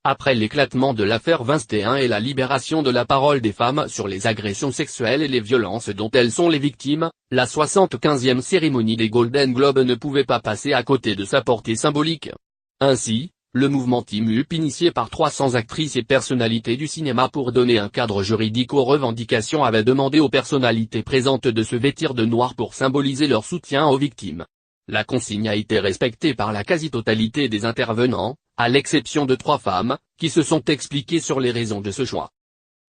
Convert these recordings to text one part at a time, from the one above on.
Après l'éclatement de l'affaire Weinstein et la libération de la parole des femmes sur les agressions sexuelles et les violences dont elles sont les victimes, la 75e cérémonie des Golden Globes ne pouvait pas passer à côté de sa portée symbolique. Ainsi, le mouvement Team Up initié par 300 actrices et personnalités du cinéma pour donner un cadre juridique aux revendications avait demandé aux personnalités présentes de se vêtir de noir pour symboliser leur soutien aux victimes. La consigne a été respectée par la quasi-totalité des intervenants, à l'exception de 3 femmes, qui se sont expliquées sur les raisons de ce choix.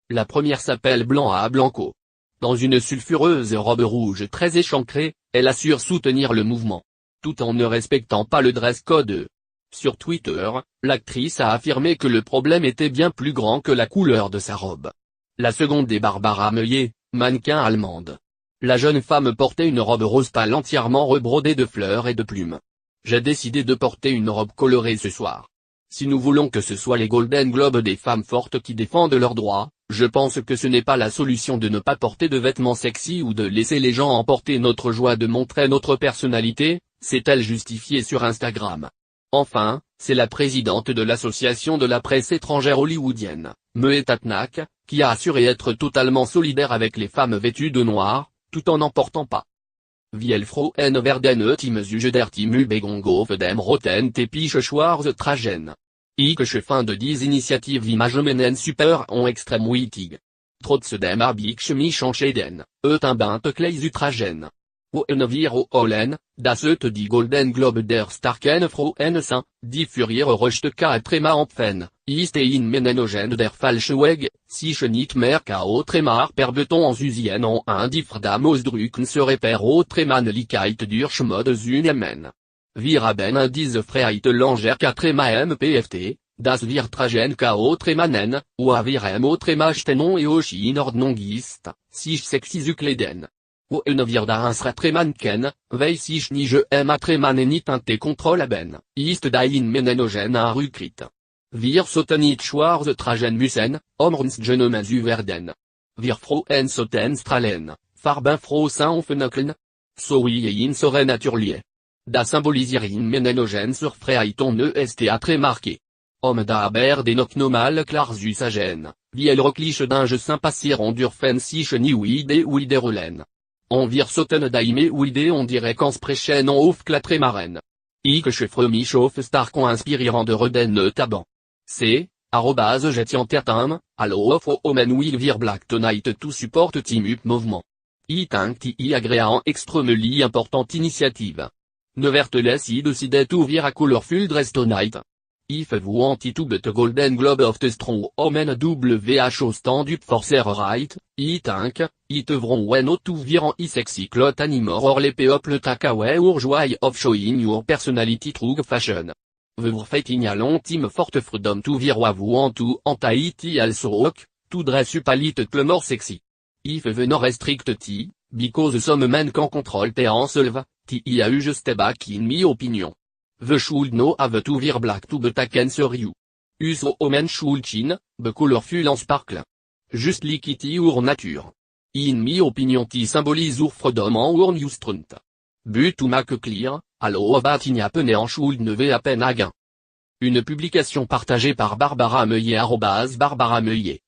La première s'appelle Blanca Blanco. Dans une sulfureuse robe rouge très échancrée, elle assure soutenir le mouvement, tout en ne respectant pas le dress code. Sur Twitter, l'actrice a affirmé que le problème était bien plus grand que la couleur de sa robe. La seconde est Barbara Meyer, mannequin allemande. La jeune femme portait une robe rose pâle entièrement rebrodée de fleurs et de plumes. J'ai décidé de porter une robe colorée ce soir. Si nous voulons que ce soit les Golden Globes des femmes fortes qui défendent leurs droits, je pense que ce n'est pas la solution de ne pas porter de vêtements sexy ou de laisser les gens emporter notre joie de montrer notre personnalité, s'est-elle justifiée sur Instagram. Enfin, c'est la présidente de l'association de la presse étrangère hollywoodienne, Moe Tatnak, qui a assuré être totalement solidaire avec les femmes vêtues de noir, tout en n'en portant pas. Wir Frauen werden Team Zuge der Teamübung auf dem roten Teppich Schwarz tragen. Fin de 10 initiatives Imagement super en extrême wichtig. Trotzdem habe ich mich entschieden, ein Band zu tragen. Und wir wollen, dass die Golden Globe der starken Frauen sind, die für ihre Rechte Trema empfen, ist in Menenogen der falsche Weg, sich nicht mehr Trema perbeton en Susien en un differdam ausdrücken serait per Tremannlichkeit durch Mode zunehmen. Wir haben diese Freiheit langer Trema mpft, das wir tragen Tremanen, und wir Trema stehen et aussi in Ordnung ist, sich sexy zu kleiden. Und wir das Tremannken, weil sich nicht Tremanen nicht ante Kontrolle haben, ist da in Menenogen ein Rücktritt. Wir sollten nicht schwarz tragen müssen, uns genommen zu werden. Wir Frauen sollten strahlen, farbenfroh sein und vernöckeln. So wie in serer Naturlie. Da symbolisieren Menenogen sur Freiton est très marqué. Da aber dennoch normal klar zu sagen, wie el Rockliche Dinge sympathieren dürfen sich nie wiederholen. Wir sollten daime on dirait qu'en sprechen auf Tremaren. Ich freue mich auf stark inspirierend de Reden Taban. @jetjantertam, hallo Frauen will wir Black Tonight to support Team Up Movement. I think die agréant extremely importante initiative. Ne vertelles décidet ouvrir a colorful dress tonight. If vous anti-to but Golden Globe of the Strong Women WHO stand up for their right, I think, it devront when not to viran I sexy clot anymore or les people take away or joy of showing your personality through fashion. Vous fighting a long team forte freedom to vir vous anti also rock, to dress up a little more sexy. If the no restrict t, because some men can control their self, ti a just back in my opinion. The should no have to wear black to but cancer you. Us omen should chin, be colorful en sparkle. Just like it or nature. In my opinion ti symbolise or freedom en or newstrunt. But to make clear, allo about in appene en should ne ve à peine à gain. Une publication partagée par Barbara Meyer @Barbara Meyer.